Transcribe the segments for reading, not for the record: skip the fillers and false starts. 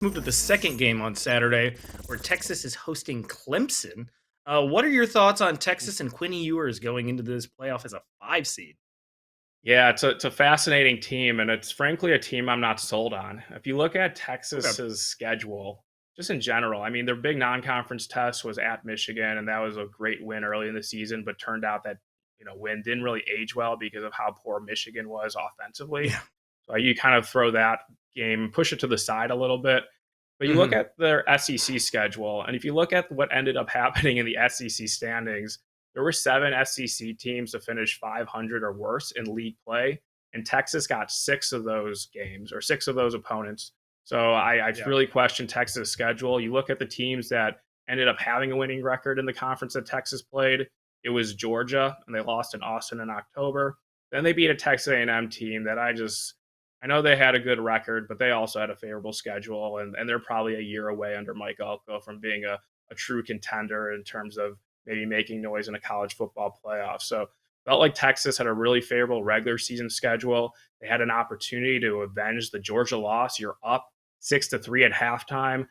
Move to the second game on Saturday, where Texas is hosting Clemson. What are your thoughts on Texas and Quinny Ewers going into this playoff as a 5 seed? Yeah, it's a fascinating team, and it's frankly a team I'm not sold on. If you look at Okay. Texas's schedule, just in general, I mean, their big non-conference test was at Michigan, and that was a great win early in the season, but turned out that win didn't really age well because of how poor Michigan was offensively. Yeah. So you kind of throw that game, push it to the side a little bit. But you look Hmm. at their SEC schedule, and if you look at what ended up happening in the SEC standings, there were seven SEC teams to finish 500 or worse in league play, and Texas got six of those games or six of those opponents. So I Yeah. really question Texas' schedule. You look at the teams that ended up having a winning record in the conference that Texas played. It was Georgia, and they lost in Austin in October. Then they beat a Texas A&M team that I know they had a good record, but they also had a favorable schedule, and they're probably a year away under Mike Elko from being a true contender in terms of maybe making noise in a college football playoff. So felt like Texas had a really favorable regular season schedule. They had an opportunity to avenge the Georgia loss. You're up 6-3 at halftime.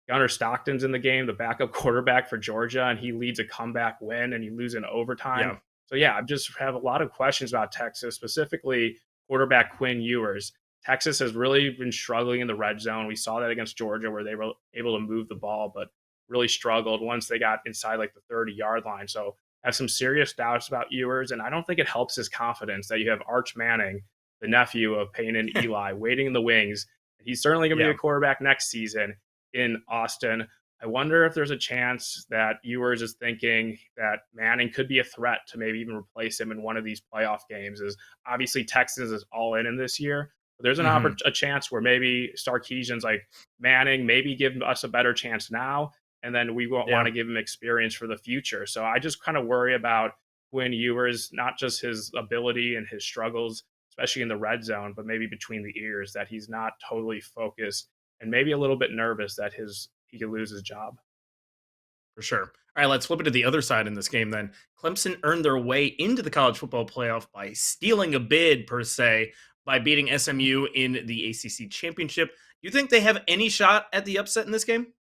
Gunnar Stockton's in the game, the backup quarterback for Georgia, and he leads a comeback win and you lose in overtime. Yeah. So yeah, I just have a lot of questions about Texas, specifically quarterback Quinn Ewers. Texas has really been struggling in the red zone. We saw that against Georgia where they were able to move the ball, but really struggled once they got inside like the 30-yard line. So I have some serious doubts about Ewers, and I don't think it helps his confidence that you have Arch Manning, the nephew of Payne and Eli, waiting in the wings. He's certainly going to be a Yeah. quarterback next season in Austin. I wonder if there's a chance that Ewers is thinking that Manning could be a threat to maybe even replace him in one of these playoff games. Is obviously Texas is all in this year. But there's Hmm. a chance where maybe Sarkisian's like Manning, maybe give us a better chance now, and then we won't want Yeah. to give him experience for the future. So I just kind of worry about Quinn Ewers, not just his ability and his struggles, especially in the red zone, but maybe between the ears, that he's not totally focused and maybe a little bit nervous that his he could lose his job. For sure. All right, let's flip it to the other side in this game then. Clemson earned their way into the college football playoff by stealing a bid, per se, by beating SMU in the ACC championship. You think they have any shot at the upset in this game?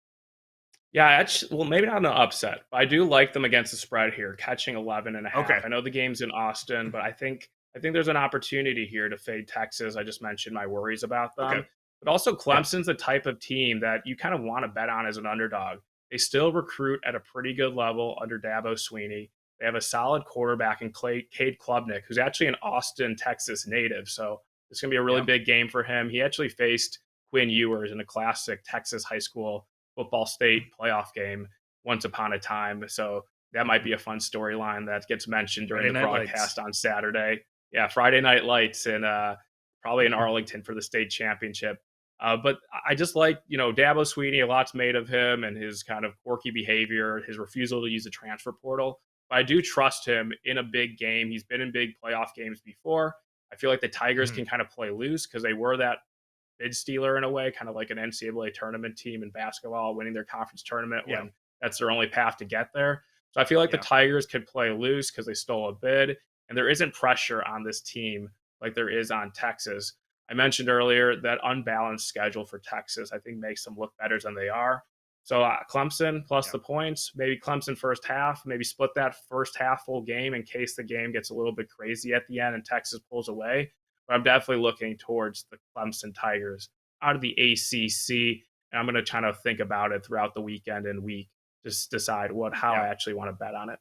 Yeah, well, maybe not an upset, but I do like them against the spread here, catching 11 and a Okay. half. I know the game's in Austin, but I think there's an opportunity here to fade Texas. I just mentioned my worries about Okay. them. But also Yeah. Clemson's the type of team that you kind of want to bet on as an underdog. They still recruit at a pretty good level under Dabo Swinney. They have a solid quarterback in Cade Klubnik, who's actually an Austin, Texas native. So it's going to be a really Yeah. big game for him. He actually faced Quinn Ewers in a classic Texas high school football state playoff game once upon a time. So that might be a fun storyline that gets mentioned during Friday the Night Lights. broadcast on Saturday. Yeah, Friday Night Lights and probably in Arlington for the state championship. But I just like, Dabo Swinney, a lot's made of him and his kind of quirky behavior, his refusal to use the transfer portal. But I do trust him in a big game. He's been in big playoff games before. I feel like the Tigers Mhm. can kind of play loose because they were that bid stealer in a way, kind of like an NCAA tournament team in basketball, winning their conference tournament Yeah. when that's their only path to get there. So I feel like the Yeah. Tigers could play loose because they stole a bid, and there isn't pressure on this team like there is on Texas. I mentioned earlier that unbalanced schedule for Texas, I think, makes them look better than they are. So Clemson plus Yeah. the points, maybe Clemson first half, maybe split that first half full game in case the game gets a little bit crazy at the end and Texas pulls away. But I'm definitely looking towards the Clemson Tigers out of the ACC, and I'm going to kind of think about it throughout the weekend and week, just decide how I Yeah. actually want to bet on it.